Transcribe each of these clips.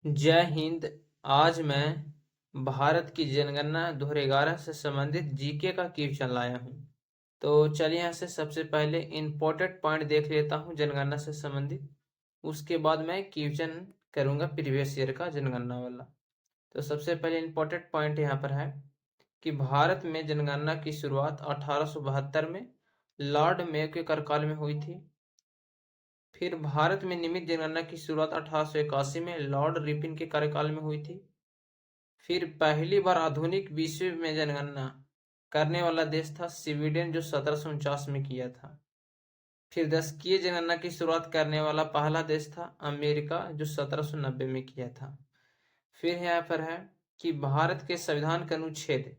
जय हिंद। आज मैं भारत की जनगणना 2011 से संबंधित जीके का क्वेश्चन लाया हूँ। तो चलिए यहाँ से सबसे पहले इम्पोर्टेंट पॉइंट देख लेता हूँ जनगणना से संबंधित। उसके बाद मैं क्वेश्चन करूँगा प्रीवियस ईयर का जनगणना वाला। तो सबसे पहले इम्पोर्टेंट पॉइंट यहाँ पर है कि भारत में जनगणना की शुरुआत 1872 में लॉर्ड मेयो के कार्यकाल में हुई थी। फिर भारत में नियमित जनगणना की शुरुआत 1881 में लॉर्ड रिपन के कार्यकाल में हुई थी। फिर पहली बार आधुनिक विश्व में जनगणना करने वाला देश था स्वीडन, जो 1749 में किया था। फिर दशकीय जनगणना की शुरुआत करने वाला पहला देश था अमेरिका, जो 1790 में किया था। फिर यहाँ पर है कि भारत के संविधान के अनुच्छेद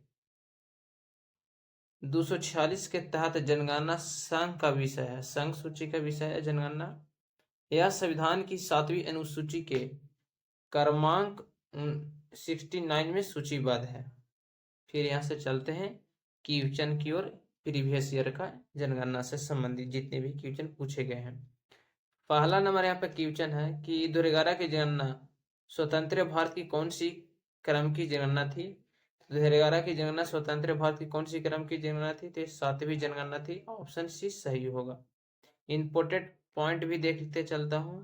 246 के तहत जनगणना संघ का विषय है, संघ सूची का विषय है जनगणना। यह संविधान की 7वीं अनुसूची के क्रमांक 69 में सूचीबद्ध है। फिर यहाँ से चलते हैं क्वेश्चन की ओर। प्रीवियस ईयर का जनगणना से संबंधित जितने भी क्वेश्चन पूछे गए हैं। पहला नंबर यहाँ पे क्वेश्चन है कि 2011 की जनगणना स्वतंत्र भारत की कौन सी क्रम की जनगणना थी। 2011 की जनगणना स्वतंत्र भारत की कौन सी क्रम की जनगणना थी, तो 7वीं जनगणना थी। ऑप्शन सी सही होगा। इंपोर्टेंट पॉइंट भी देखते चलता हूँ।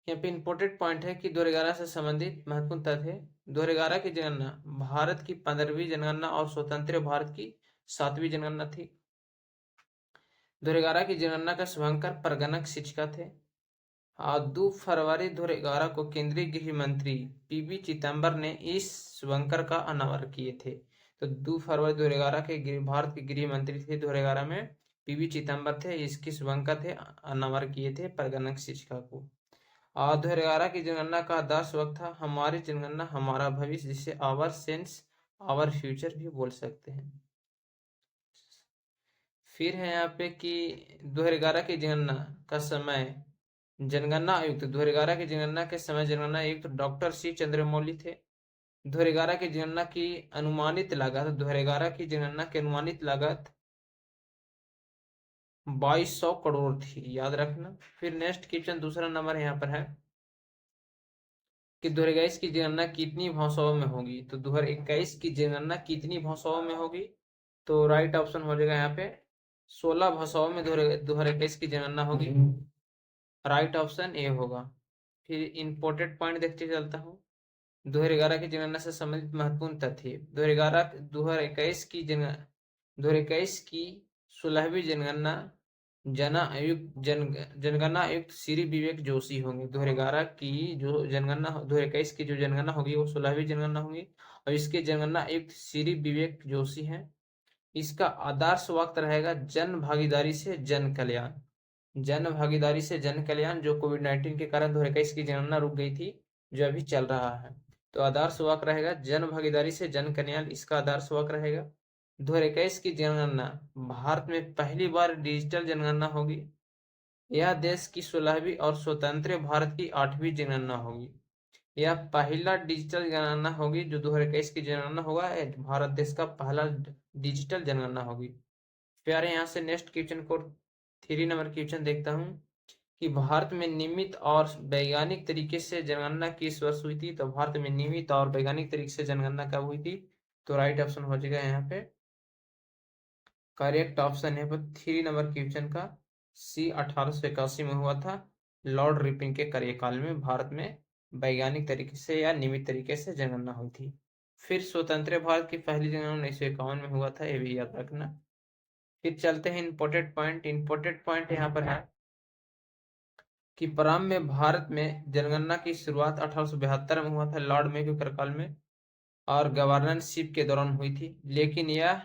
यहाँ पे इंपोर्टेंट पॉइंट है कि 2011 से संबंधित महत्वपूर्ण तथ्य। 2011 की जनगणना भारत की 15वीं जनगणना और स्वतंत्र भारत की 7वीं जनगणना थी। 2011 की जनगणना का शुभंकर प्रगणक शिक्षिका थे। 2 फरवरी 2011 को केंद्रीय गृह मंत्री पीवी चिदम्बर ने इस शुभंकर का अनावरण किए थे। तो 2 फरवरी 2011 के भारत के गृह मंत्री थे 2011 में पीवी चिदम्बर थे। इसके शुभंकर थे, अनावरण किए थे प्रगणक शिक्षिका को। 2011 की जनगणना का आदर्श वक्त था हमारी जनगणना हमारा भविष्य, जिसे आवर सेंस आवर फ्यूचर भी बोल सकते हैं। फिर है यहाँ पे कि 2011 की जनगणना का समय जनगणना आयुक्त 2011 की जनगणना के समय जनगणना आयुक्त डॉक्टर सी चंद्रमौली थे। 2011 की जनगणना की अनुमानित लागत 2011 की जनगणना की अनुमानित लागत 2200 करोड़ थी, याद रखना। फिर नेक्स्ट क्वेश्चन दूसरा नंबर यहाँ पर है कि 2021 की जनगणना कितनी भाषाओं में होगी। तो 2021 की जनगणना कितनी भाषाओं में होगी, तो राइट ऑप्शन हो जाएगा यहाँ पे 16 भाषाओं में 2021 की जनगणना होगी। राइट ऑप्शन ए होगा। फिर इंपोर्टेंट पॉइंट देखते चलता हूँ। 2011 की जनगणना से संबंधित महत्वपूर्ण तथ्य। 2021 की जनगणना 2021 की 16वीं जनगणना जनगणना आयुक्त श्री विवेक जोशी होंगे। 2011 की जो जनगणना 2021 की जो जनगणना होगी वो 16वीं जनगणना होगी और इसके जनगणना आयुक्त श्री विवेक जोशी हैं। इसका आदर्श वक्त रहेगा जन भागीदारी से जन कल्याण। जन भागीदारी से जन कल्याण, जो कोविड-19 के कारण 2021 की जनगणना रुक गई थी, जो अभी चल रहा है। तो आदर्श वक्र रहेगा जन भागीदारी से जन कल्याण, इसका आदर्श वक्र रहेगा। 2021 की जनगणना भारत में पहली बार डिजिटल जनगणना होगी। यह देश की 16वीं और स्वतंत्र भारत की 8वीं जनगणना होगी। यह पहला डिजिटल जनगणना होगी जो 2021 की जनगणना होगा। भारत देश का पहला डिजिटल जनगणना होगी। प्यारे यहाँ से नेक्स्ट क्वेश्चन को 3 नंबर क्वेश्चन देखता हूँ कि भारत में नियमित और वैज्ञानिक तरीके से जनगणना किस वर्ष हुई थी। तो भारत में नियमित और वैज्ञानिक तरीके से जनगणना कब हुई थी, तो राइट ऑप्शन हो जाएगा यहाँ पे करेक्ट ऑप्शन है पर 3 नंबर क्वेश्चन का सी 1881 में हुआ था। लॉर्ड रिपन के कार्यकाल में भारत में वैज्ञानिक तरीके से या नियमित तरीके से जनगणना हुई थी। फिर स्वतंत्र भारत की पहली जनगणना 1951 में हुआ था, ये भी याद रखना। फिर चलते हैं इंपोर्टेंट पॉइंट। इंपोर्टेंट पॉइंट यहाँ पर है कि प्रारंभ में भारत में जनगणना की शुरुआत 1872 में हुआ था लॉर्ड मेयो के कार्यकाल में और गवर्नरशिप के दौरान हुई थी, लेकिन यह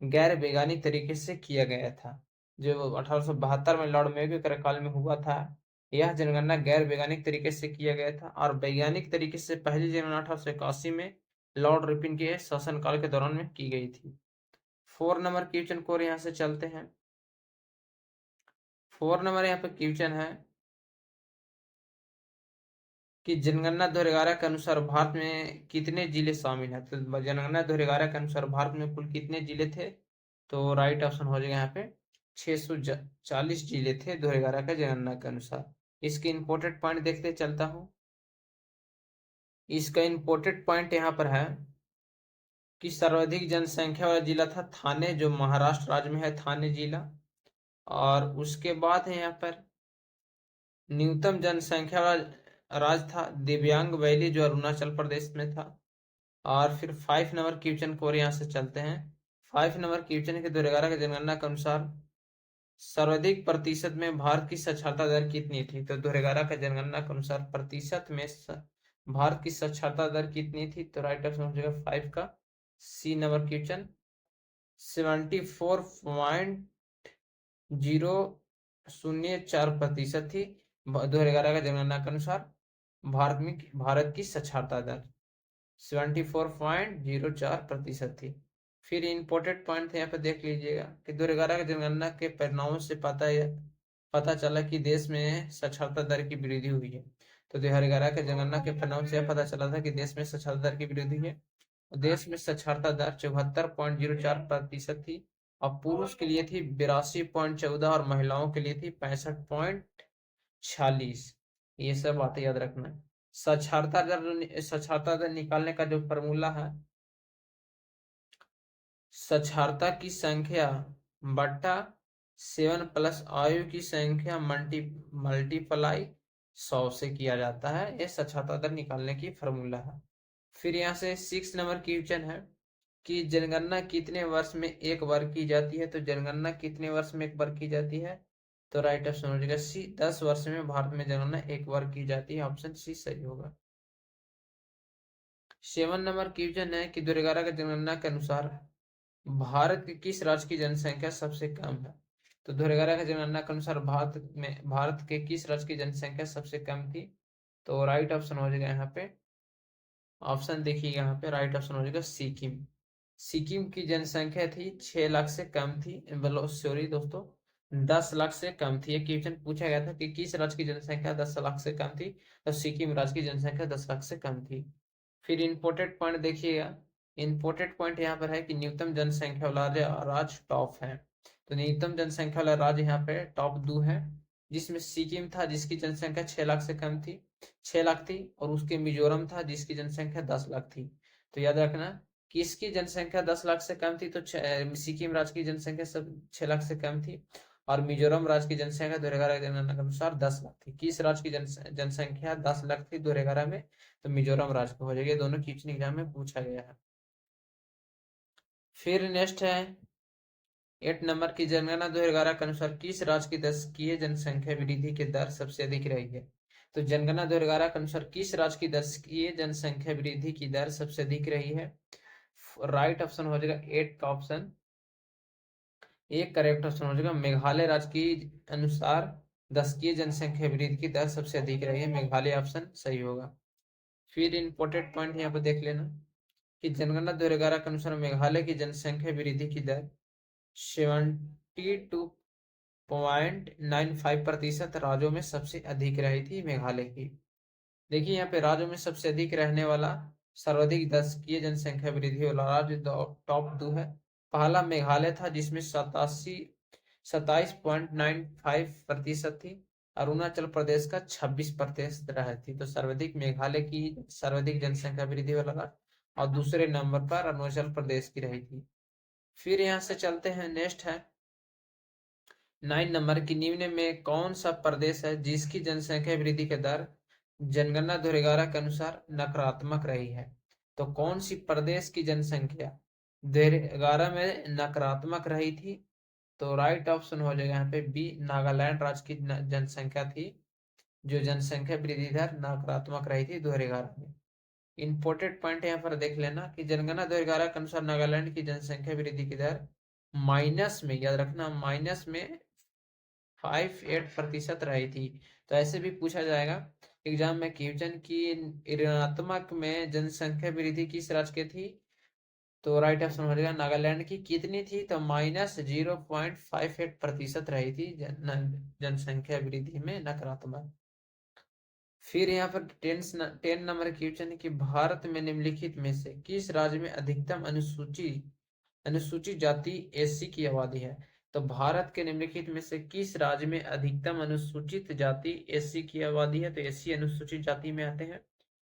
गैर वैज्ञानिक तरीके से किया गया था। जो 1872 में लॉर्ड मेयो के कार्यकाल में हुआ था, यह जनगणना गैर वैज्ञानिक तरीके से किया गया था और वैज्ञानिक तरीके से पहली जनगणना 1881 में लॉर्ड रिपन के शासनकाल के दौरान में की गई थी। 4 नंबर क्वेश्चन को यहाँ से चलते हैं। 4 नंबर यहाँ पे क्वेश्चन है कि जनगणना 2011 के अनुसार भारत में कितने जिले शामिल हैं। तो जनगणना 2011 के अनुसार भारत में कुल कितने जिले थे, तो राइट ऑप्शन हो जाएगा यहाँ पे 640 जिले थे 2011 का जनगणना के अनुसार। इसके इंपोर्टेंट पॉइंट देखते चलता हूँ। इसका इंपोर्टेड पॉइंट यहाँ पर है कि सर्वाधिक जनसंख्या वाला जिला था थाने, जो महाराष्ट्र राज्य में है, थाने जिला। और उसके बाद है यहाँ पर न्यूनतम जनसंख्या वाला राज्य था दिव्यांग वैली, जो अरुणाचल प्रदेश में था। और फिर 5 नंबर क्वेश्चन को यहाँ से चलते हैं। 5 नंबर क्वेश्चन के 2011 की जनगणना के अनुसार सर्वाधिक प्रतिशत में भारत की साक्षरता दर कितनी थी? तो 2011 का जनगणना के अनुसार प्रतिशत में भारत की साक्षरता दर कितनी थी? तो राइट आंसर हो जाएगा 5 का सी नंबर क्वेश्चन, 74.004% थी 2011 का जनगणना के अनुसार भारत की साक्षरता दर 74.04% थी। फिर इंपोर्टेंट पॉइंट यहाँ पे देख लीजिएगा कि 2011 की जनगणना के परिणामों से पता चला कि देश में साक्षरता दर की वृद्धि हुई है। तो 2011 के जनगणना के परिणाम से पता चला था कि देश में साक्षरता दर की वृद्धि है। देश में साक्षरता दर 74.04% थी और पुरुष के लिए थी 82.14 और महिलाओं के लिए थी 65.46। ये सब बातें याद रखना है। साक्षरता दर निकालने का जो फॉर्मूला है, साक्षरता की संख्या बट्टा 7 प्लस आयु की संख्या मल्टीप्लाई 100 से किया जाता है। ये साक्षरता दर निकालने की फॉर्मूला है। फिर यहाँ से 6 नंबर क्वेश्चन है कि जनगणना कितने वर्ष में एक बार की जाती है? तो जनगणना कितने वर्ष में एक बार की जाती है? तो राइट ऑप्शन हो जाएगा सी, 10 वर्ष में भारत में जनगणना एक बार की जाती है। ऑप्शन सी सही होगा। 7 नंबर क्वेश्चन है कि 2011 का जनगणना के अनुसार भारत के किस राज्य की जनसंख्या सबसे कम है? तो 2011 का जनगणना के अनुसार भारत के किस राज्य की जनसंख्या सबसे कम थी? तो राइट ऑप्शन हो जाएगा यहाँ पे, ऑप्शन देखिएगा यहाँ पे, राइट ऑप्शन हो जाएगा सिक्किम। सिक्किम की जनसंख्या थी 6 लाख से कम थी, सॉरी दोस्तों, 10 लाख से कम थी। ये क्वेश्चन पूछा गया था कि किस राज्य की जनसंख्या 10 लाख से कम थी? तो सिक्किम राज्य की जनसंख्या 10 लाख से कम थी। फिर इंपोर्टेड पॉइंट देखिएगा, इंपोर्टेड पॉइंट यहाँ पर है कि न्यूनतम जनसंख्या वाला राज्य टॉप है। तो न्यूनतम जनसंख्या वाला राज्य यहाँ पे टॉप 2 है, जिसमें सिक्किम था जिसकी जनसंख्या 6 लाख से कम थी, 6 लाख थी, और उसके मिजोरम था जिसकी जनसंख्या 10 लाख थी। तो याद रखना कि इसकी जनसंख्या 10 लाख से कम थी, तो सिक्किम राज्य की जनसंख्या सब 6 लाख से कम थी, और मिजोरम राज्य की जनसंख्या 2011 के जनगणना के अनुसार 10 लाख थी। किस राज्य की जनसंख्या 10 लाख थी 2011 में? तो मिजोरम राज्य को हो जाएगा। दोनों क्वेश्चन एग्जाम में पूछा गया है। फिर नेक्स्ट है 8 नंबर की जनगणना 2011 के अनुसार किस राज्य की दशकीय जनसंख्या वृद्धि की दर सबसे अधिक रही है? तो जनगणना 2011 के अनुसार किस राज्य की दशकीय जनसंख्या वृद्धि की दर सबसे अधिक रही है? राइट ऑप्शन हो जाएगा 8 का ऑप्शन, एक करेक्ट ऑप्शन हो जाएगा मेघालय राज्य की अनुसार दशकीय जनसंख्या वृद्धि की दर सबसे अधिक रही है, मेघालय ऑप्शन सही होगा। फिर इंपोर्टेंट पॉइंट यहाँ पर देख लेना कि जनगणना 2011 के अनुसार मेघालय की जनसंख्या वृद्धि की दर 72.95% राज्यों में सबसे अधिक रही थी मेघालय की। देखिए यहाँ पे राज्यों में सबसे अधिक रहने वाला सर्वाधिक दशकीय जनसंख्या वृद्धि वाला राज्य टॉप 2 है। पहला मेघालय था जिसमें 27.95% थी। अरुणाचल प्रदेश का 26% रही थी। तो सर्वाधिक मेघालय की सर्वाधिक जनसंख्या वृद्धि वाला राज्य, और दूसरे नंबर पर अरुणाचल प्रदेश की रही थी। फिर यहाँ से चलते हैं, नेक्स्ट है 9 नंबर की, निम्न में कौन सा प्रदेश है जिसकी जनसंख्या वृद्धि की दर जनगणना 2011 के अनुसार नकारात्मक रही है? तो कौन सी प्रदेश की जनसंख्या 2011 में नकारात्मक रही थी? तो राइट ऑप्शन हो जाएगा यहाँ पे बी, नागालैंड राज्य की जनसंख्या थी जो जनसंख्या वृद्धि दर नकारात्मक रही थी 2011 में। इंपोर्टेंट पॉइंट यहाँ पर देख लेना कि जनगणना 2011 के अनुसार नागालैंड की जनसंख्या वृद्धि की दर माइनस में, याद रखना माइनस में 58% रही थी। तो ऐसे भी पूछा जाएगा एग्जाम में क्वेश्चन की ऋणात्मक में जनसंख्या वृद्धि किस राज्य की थी? तो राइट ऑप्शन हो जाएगा नागालैंड की। कितनी थी? तो -0.58% रही थी जनसंख्या वृद्धि में नकारात्मक। फिर यहाँ पर 10 नंबर क्वेश्चन है कि भारत में निम्नलिखित में से किस राज्य में अधिकतम अनुसूचित जाति एससी की आबादी है? तो भारत के निम्नलिखित में से किस राज्य में अधिकतम अनुसूचित जाति एससी की आबादी है? तो एससी अनुसूचित जाति में आते हैं।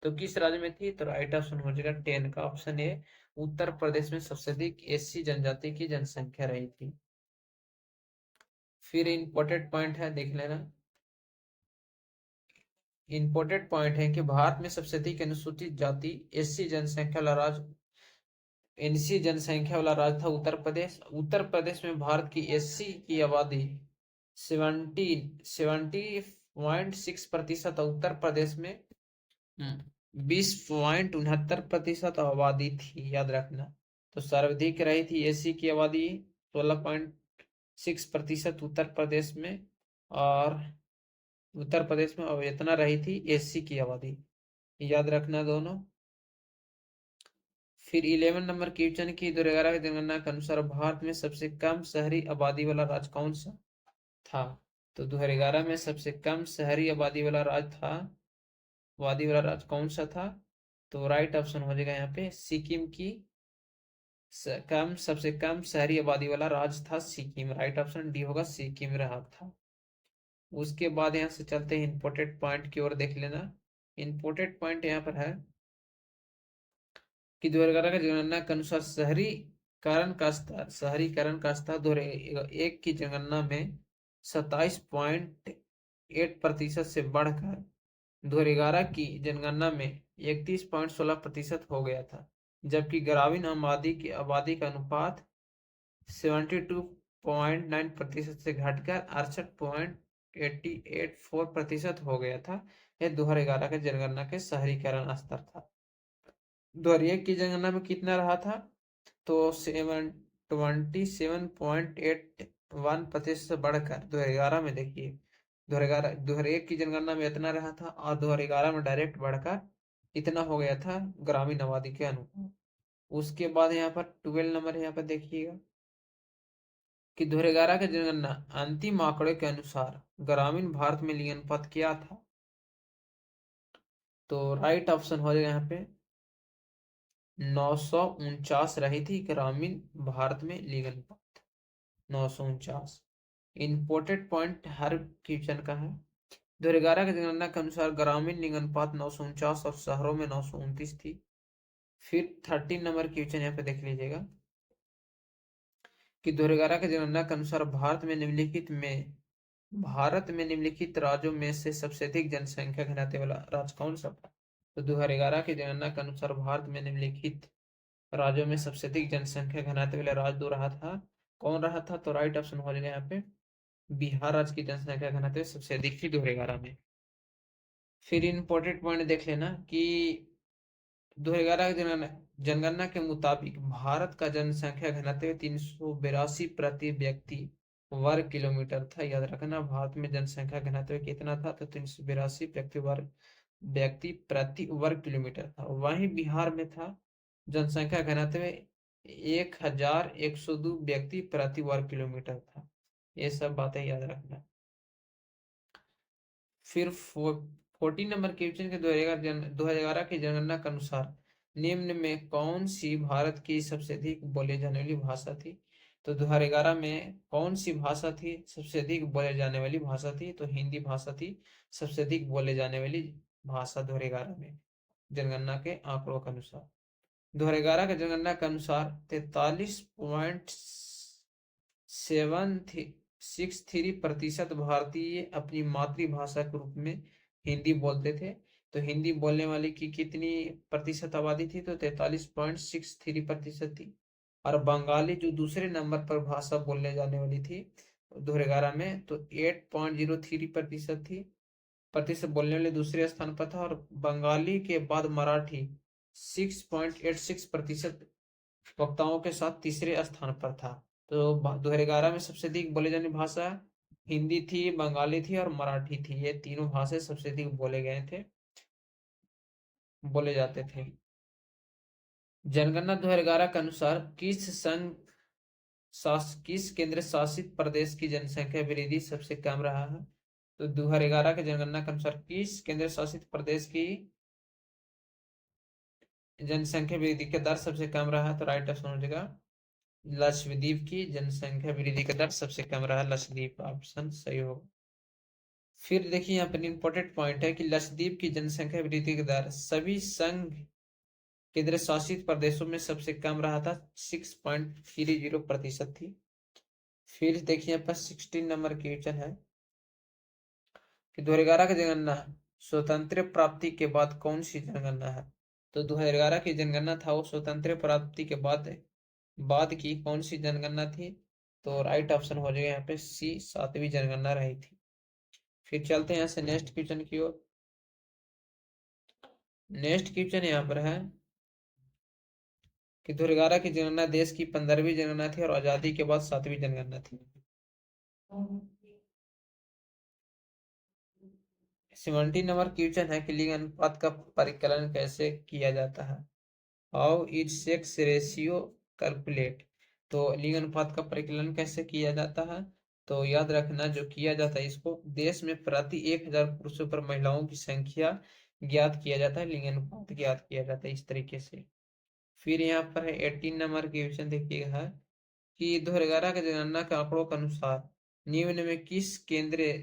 तो किस राज्य में थी? तो राइट ऑप्शन हो जाएगा 10 का ऑप्शन ए, उत्तर प्रदेश में सबसे अधिक एससी जनजाति की जनसंख्या रही थी। फिर इंपॉर्टेंट पॉइंट है, देख लेना। इंपॉर्टेंट पॉइंट है कि भारत में सबसे अधिक अनुसूचित जाति एससी जनसंख्या वाला राज्य, एनसी जनसंख्या वाला राज्य था उत्तर प्रदेश। उत्तर प्रदेश में भारत की एससी की आबादी 70.6% उत्तर प्रदेश में 20.69% आबादी थी, याद रखना। तो सर्वाधिक रही थी एससी की आबादी 16.6% उत्तर प्रदेश में, और उत्तर प्रदेश में अब इतना रही थी एससी की आबादी, याद रखना दोनों। फिर 11 नंबर क्वेश्चन की 2011 की जनगणना के अनुसार भारत में सबसे कम शहरी आबादी वाला राज्य कौन सा था? तो 2011 में सबसे कम शहरी आबादी वाला राज्य कौन सा था? तो राइट ऑप्शन हो जाएगा यहाँ पे सिक्किम की सबसे कम शहरी आबादी वाला राज्य था सिक्किम। राइट ऑप्शन डी होगा, सिक्किम रहा था। उसके बाद यहाँ से चलते हैं इंपोर्टेंट पॉइंट की ओर, देख लेना। इंपोर्टेंट पॉइंट यहाँ पर है कि 2011 की जनगणना के अनुसार शहरीकरण का स्तर 2001 की जनगणना में 27.8% से बढ़कर 2011 की जनगणना में 31.16% हो गया था, जबकि ग्रामीण आबादी का अनुपात 72.9% से घटकर 68.884% हो गया था। यह 2011 के जनगणना के शहरीकरण स्तर था। 2001 की जनगणना में कितना रहा था? तो 27.81% से बढ़कर 2011 में, देखिए 2001 की जनगणना में इतना रहा था और 2011 में डायरेक्ट बढ़कर इतना हो गया था ग्रामीण आबादी के अनुपात। उसके बाद यहाँ पर 12 नंबर यहाँ पर देखिएगा कि 2011 की जनगणना अंतिम आंकड़े के अनुसार ग्रामीण भारत में लिंग अनुपात क्या था? तो राइट ऑप्शन हो जाएगा यहाँ पे 949 रही थी ग्रामीण भारत में लिंग अनुपात, 949। इंपोर्टेंट पॉइंट हर क्वेश्चन का है। 2011 की जनगणना के अनुसार ग्रामीण लिंग अनुपात 949 और शहरों में 929 थी। फिर 13 नंबर क्वेश्चन यहाँ पे देख लीजिएगा कि 2011 की जनगणना के अनुसार भारत में निम्नलिखित राज्यों में से सबसे अधिक जनसंख्या घनत्व वाला राज्य कौन सा था? तो 2011 की जनगणना के अनुसार भारत में निम्नलिखित राज्यों में सबसे अधिक जनसंख्या घनत्व वाला राज्य दो रहा था, कौन रहा था? तो राइट ऑप्शन हो जाएगा यहाँ पे बिहार राज्य की जनसंख्या घनत्व सबसे अधिक थी 2011 में। फिर इंपॉर्टेंट पॉइंट देख लेना कि 2011 की जनगणना के मुताबिक भारत का जनसंख्या घनत्व 382 प्रति व्यक्ति वर्ग किलोमीटर था। याद रखना, भारत में जनसंख्या घनत्व कितना था? तो 382 व्यक्ति प्रति वर्ग किलोमीटर था। वहीं बिहार में था जनसंख्या घनत्व 1102 व्यक्ति प्रति वर्ग किलोमीटर था। ये सब बातें याद रखना। फिर 14 नंबर क्वेश्चन के 2011 की जनगणना के अनुसार निम्न में कौन सी भारत की सबसे अधिक बोले जाने वाली भाषा थी? तो 2011 में कौन सी भाषा थी सबसे अधिक बोले जाने वाली भाषा थी? तो हिंदी भाषा थी सबसे अधिक बोले जाने वाली भाषा 2011 में जनगणना के आंकड़ों के अनुसार। 2011 के जनगणना के अनुसार 43.763% भारतीय अपनी मातृभाषा के रूप में हिंदी बोलते थे। तो हिंदी बोलने वाले की कितनी प्रतिशत आबादी थी? तो 43.63% थी। और बंगाली जो दूसरे नंबर पर भाषा बोलने जाने वाली थी 2011 में, तो 8.03% थी, प्रतिशत बोलने वाले दूसरे स्थान पर था। और बंगाली के बाद मराठी 6.86% वक्ताओं के साथ तीसरे स्थान पर था। तो 2011 में सबसे अधिक बोले जाने भाषा हिंदी थी, बंगाली थी और मराठी थी। ये तीनों भाषाएं सबसे अधिक बोले जाते थे। जनगणना 2011 के अनुसार किस केंद्र शासित प्रदेश की जनसंख्या वृद्धि सबसे कम रहा है? तो 2011 के जनगणना के अनुसार किस केंद्र शासित प्रदेश की जनसंख्या वृद्धि का दर सबसे कम रहा है? तो राइट ऑप्शन हो जाएगा लक्षद्वीप की जनसंख्या वृद्धि का दर सबसे कम रहा, लक्षद्वीप ऑप्शन सही होगा। फिर देखिए यहाँ पर इंपॉर्टेंट पॉइंट है कि लक्षद्वीप की जनसंख्या वृद्धि की दर सभी संघ केंद्र शासित प्रदेशों में सबसे कम रहा था, 6.30% थी। फिर देखिए यहाँ पर 16 नंबर क्वेश्चन है कि 2011 की जनगणना स्वतंत्र प्राप्ति के बाद कौन सी जनगणना है। तो 2011 की जनगणना था वो स्वतंत्र प्राप्ति के बाद की कौन सी जनगणना थी। तो राइट ऑप्शन हो जाएगा यहाँ पे सी, 7वीं जनगणना रही थी। फिर चलते हैं यहाँ से नेक्स्ट क्वेश्चन की ओर। नेक्स्ट क्वेश्चन यहाँ पर है कि 2011 की जनगणना देश की 15वीं जनगणना थी और आजादी के बाद 7वीं जनगणना थी। 17 नंबर क्वेश्चन है कि लिंग अनुपात का परिकलन कैसे किया जाता है। How is sex ratio calculate. तो लिंग अनुपात का परिकलन कैसे किया जाता है। तो याद रखना जो किया जाता है इसको देश में प्रति 1000 पुरुषों पर महिलाओं की संख्या ज्ञात किया जाता है, लिंग अनुपात ज्ञात किया जाता है इस तरीके से। फिर यहाँ पर है 18 नंबर क्वेश्चन देखिएगा है कि 2011 के जनगणना के आंकड़ों के अनुसार निम्न में किस केंद्र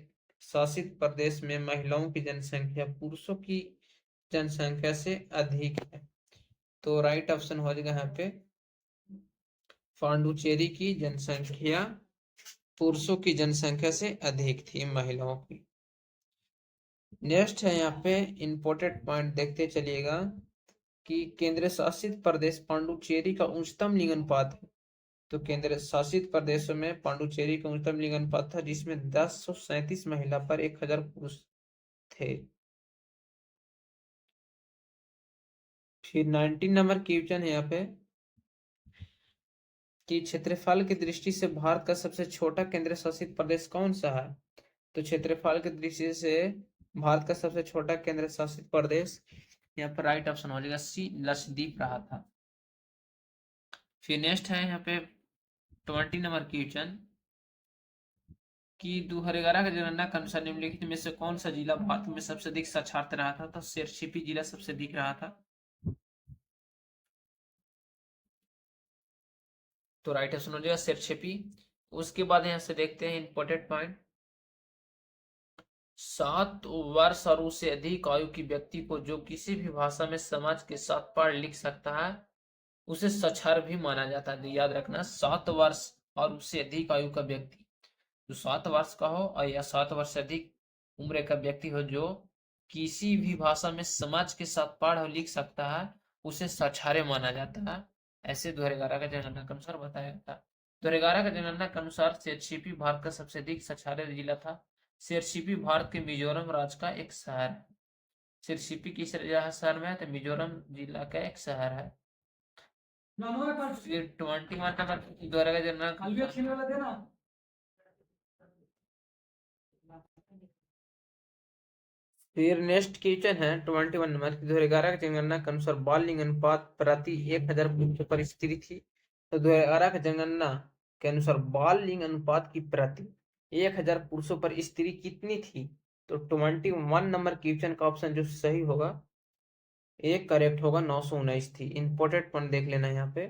शासित प्रदेश में महिलाओं की जनसंख्या पुरुषों की जनसंख्या से अधिक है। तो राइट ऑप्शन हो जाएगा यहाँ पे पांडुचेरी की जनसंख्या पुरुषों की जनसंख्या से अधिक थी महिलाओं की। नेक्स्ट है यहाँ पे इंपॉर्टेंट पॉइंट देखते चलिएगा कि केंद्र शासित प्रदेश पांडुचेरी का उच्चतम लिंग अनुपात है। तो केंद्र शासित प्रदेशों में पांडुचेरी का उच्चतम लिंग अनुपात था जिसमें 1037 महिला पर 1000 पुरुष थे। फिर 19 नंबर क्वेश्चन है यहाँ पे कि क्षेत्रफल की दृष्टि से भारत का सबसे छोटा केंद्र शासित प्रदेश कौन सा है। तो क्षेत्रफल की दृष्टि से भारत का सबसे छोटा केंद्र शासित प्रदेश यहाँ पर राइट ऑप्शन हो जाएगा सी, लक्षद्वीप रहा था। फिर नेक्स्ट है यहाँ पे 20 नंबर क्वेश्चन कि 2011 की जनगणना के अनुसार निम्नलिखित में से कौन सा जिला भारत में सबसे अधिक साक्षरता रहा था। तो सिरसिपी जिला सबसे अधिक रहा था। तो राइट ऑप्शन हो जाएगा सिरसिपी। उसके बाद यहाँ से देखते हैं इंपॉर्टेंट पॉइंट 7 वर्ष और उससे अधिक आयु की व्यक्ति को जो किसी भी भाषा में समाज के साथ पढ़ लिख सकता है उसे साक्षर भी माना जाता है। याद रखना 7 वर्ष और उससे अधिक आयु का व्यक्ति जो 7 वर्ष का हो और या 7 वर्ष से अधिक उम्र का व्यक्ति हो जो किसी भी भाषा में समाज के साथ पढ़ और लिख सकता है उसे साक्षर माना जाता है। ऐसे 2011 का जनगणना के अनुसार बताया गया था। 2011 का जनगणना के अनुसार सिरसिपी भारत का सबसे अधिक साक्षर जिला था। सिरसिपी भारत के मिजोरम राज्य का एक शहर है। सिरसिपी किस शहर में है तो मिजोरम जिला का एक शहर है। फिर 21 नंबर 2011 का जनगणना फिर नेक्स्ट क्वेश्चन है 21 नंबर 2011 की जनगणना के अनुसार बाल लिंग अनुपात प्रति 1000 पुरुषों पर स्त्री थी। तो 2011 की जनगणना के अनुसार बाल लिंग अनुपात की प्रति 1000 पुरुषों पर स्त्री कितनी थी। तो 21 नंबर क्वेश्चन का ऑप्शन जो सही होगा एक करेक्ट होगा 919 थी। इंपॉर्टेंट पॉइंट देख लेना यहाँ पे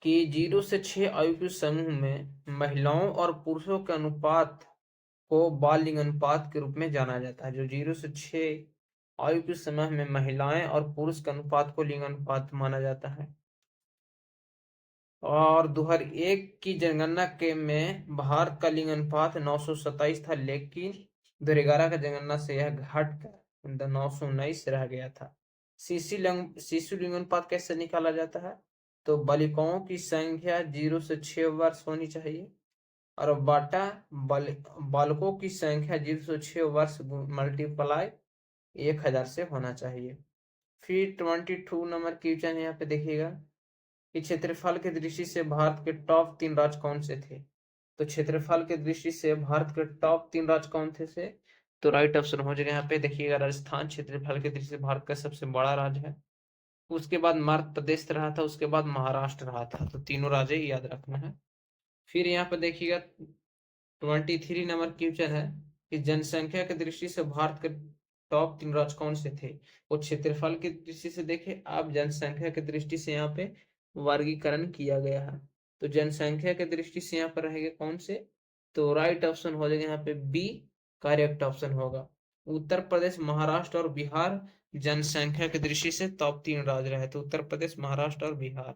कि 0 से 6 आयु के समूह में महिलाओं और पुरुषों के अनुपात को बाल लिंग अनुपात के रूप में जाना जाता है। जो 0 से 6 आयु के समूह में महिलाएं और पुरुष के अनुपात को लिंग अनुपात माना जाता है। और 2001 की जनगणना के में भारत का लिंग अनुपात 927 था लेकिन 2011 का जनगणना से यह घटकर 919 रह गया था। शिशु लिंग अनुपात कैसे निकाला जाता है। तो बालिकाओं की संख्या 0 से 6 वर्ष होनी चाहिए और बाटा बालकों की संख्या 0 से 6 वर्ष मल्टीप्लाई 1000 से होना चाहिए। फिर 22 नंबर क्वेश्चन यहाँ पे देखिएगा कि क्षेत्रफल की दृष्टि से भारत के टॉप 3 राज्य कौन से थे। तो क्षेत्रफल की दृष्टि से भारत के टॉप 3 राज्य कौन थे से तो राइट ऑप्शन हो जाएगा यहाँ पे देखिएगा राजस्थान क्षेत्रफल की दृष्टि से भारत का सबसे बड़ा राज्य है। उसके बाद मध्य प्रदेश रहा था, उसके बाद महाराष्ट्र रहा था। तो तीनों राज्य याद रखना है। फिर यहाँ पे देखिएगा 23 नंबर क्वेश्चन है कि जनसंख्या की दृष्टि से भारत के टॉप 3 राज्य कौन से थे। वो क्षेत्रफल की दृष्टि से देखे आप जनसंख्या की दृष्टि से यहाँ पे वर्गीकरण किया गया है। तो जनसंख्या की दृष्टि से यहाँ पर रहेगा कौन से तो राइट ऑप्शन हो जाएगा यहाँ पे बी, करेक्ट ऑप्शन होगा। उत्तर प्रदेश, महाराष्ट्र और बिहार जनसंख्या की दृष्टि से टॉप 3 राज्य रहे, तो उत्तर प्रदेश, महाराष्ट्र और बिहार।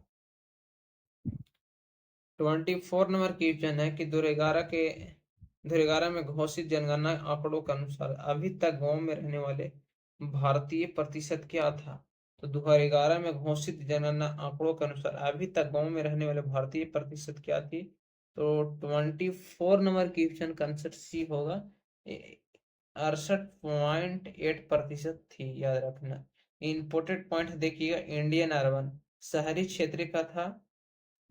24 नंबर क्वेश्चन है कि 2011 में घोषित जनगणना आंकड़ों के अनुसार अभी तक गांव में रहने वाले भारतीय प्रतिशत क्या था? तो 2011 में घोषित जनगणना आंकड़ों के अनुसार अभी तक गांव में रहने वाले भारतीय प्रतिशत क्या थी? तो 24 नंबर क्वेश्चन का आंसर सी होगा, 68.8% थी, याद रखना। इंपोर्टेड पॉइंट देखिएगा, इंडियन अर्बन शहरी क्षेत्र का था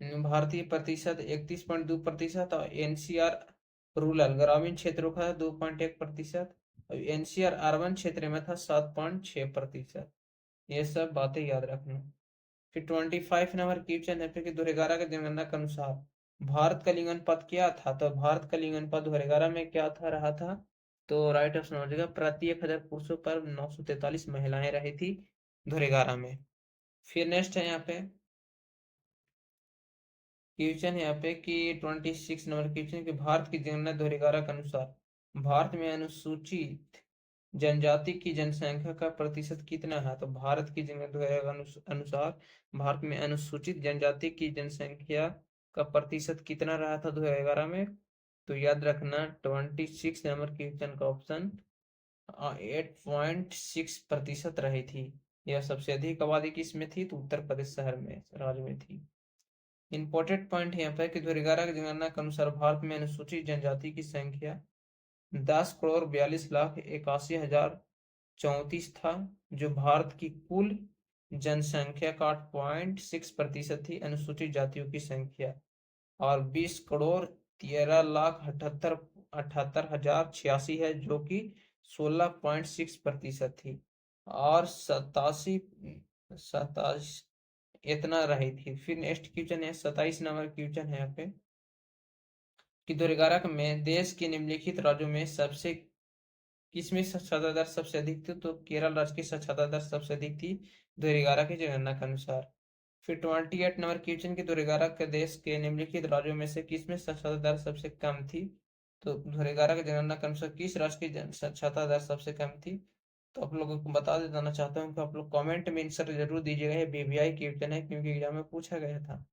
भारतीय प्रतिशत 31.2% और एनसीआर रूरल ग्रामीण क्षेत्रों का 2.1% और एनसीआर अर्बन क्षेत्र में था 7.6%। ये सब बातें याद रखना। फिर 25 नंबर क्वेश्चन है फिर कि 2011 के जनगणना के अनुसार भारत का लिंग अनुपात क्या था? तो भारत का लिंग अनुपात 2011 में क्या था रहा था? तो राइट ऑप्शन हो जाएगा, प्रति 1000 पुरुषों पर 943 महिलाएं रही थी 2011 में। फिर नेक्स्ट है यहाँ पे क्वेश्चन है यहाँ पे कि 26 नंबर क्वेश्चन कि भारत की जनगणना 2011 के अनुसार भारत में अनुसूचित जनजाति की जनसंख्या का प्रतिशत कितना है? तो भारत की जनगणना 2011 अनुसार भारत में अनुसूचित जनजाति की जनसंख्या का प्रतिशत कितना रहा था 2011 में? तो याद रखना 26 नंबर क्वेश्चन का ऑप्शन 8.6% रही थी। यह सबसे अधिक आबादी किसमें थी? तो उत्तर प्रदेश शहर में, राज्य में थी। इंपॉर्टेंट पॉइंट यहाँ पे कि 2011 की जनगणना के अनुसार भारत में अनुसूचित जनजाति की संख्या 10,42,81,034 था, जो भारत की कुल जनसंख्या का 8.6% थी अनुसूचित जातियों की संख्या, और 20,13,78,086 है जो कि 16.6% थी, और 87 इतना रही थी। फिर नेक्स्ट क्वेश्चन है 27 नंबर क्वेश्चन है यहाँ पे कि 2011 में देश के निम्नलिखित राज्यों में सबसे किसमें साक्षरता दर सबसे अधिक थी? तो केरल राज्य की साक्षरता दर सबसे अधिक थी 2011 की जनगणना के अनुसार। फिर 28 नंबर क्वेश्चन की 2011 के देश के निम्नलिखित राज्यों में से किसमें साक्षरता दर सबसे कम थी? तो 2011 की जनगणना के अनुसार किस राज्य की साक्षरता दर सबसे कम थी? तो आप लोगों को बता देना चाहता हूँ कि आप लोग कमेंट में आंसर जरूर दीजिएगा, ये बीबीआई क्वेश्चन है क्योंकि एग्जाम में पूछा गया था।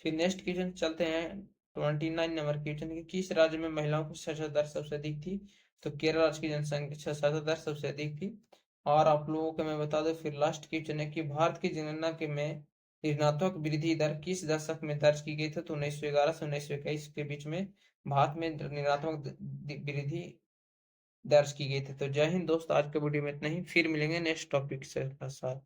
फिर नेक्स्ट क्वेश्चन चलते हैं 29 नंबर क्वेश्चन की किस राज्य में महिलाओं की साक्षरता दर सबसे अधिक थी? तो केरल राज्य की जनसंख्या साक्षरता दर सबसे अधिक थी। और आप लोगों को मैं बता दूं फिर लास्ट क्वेश्चन है कि भारत की जनगणना के में ऋणात्मक वृद्धि दर किस दशक में दर्ज की गई थी? तो 1911 से 1921 के बीच में भारत में ऋणात्मक वृद्धि दर्ज की गई थी। तो जय हिंद दोस्त, आज के वीडियो में इतना ही, फिर मिलेंगे नेक्स्ट टॉपिक से साथ।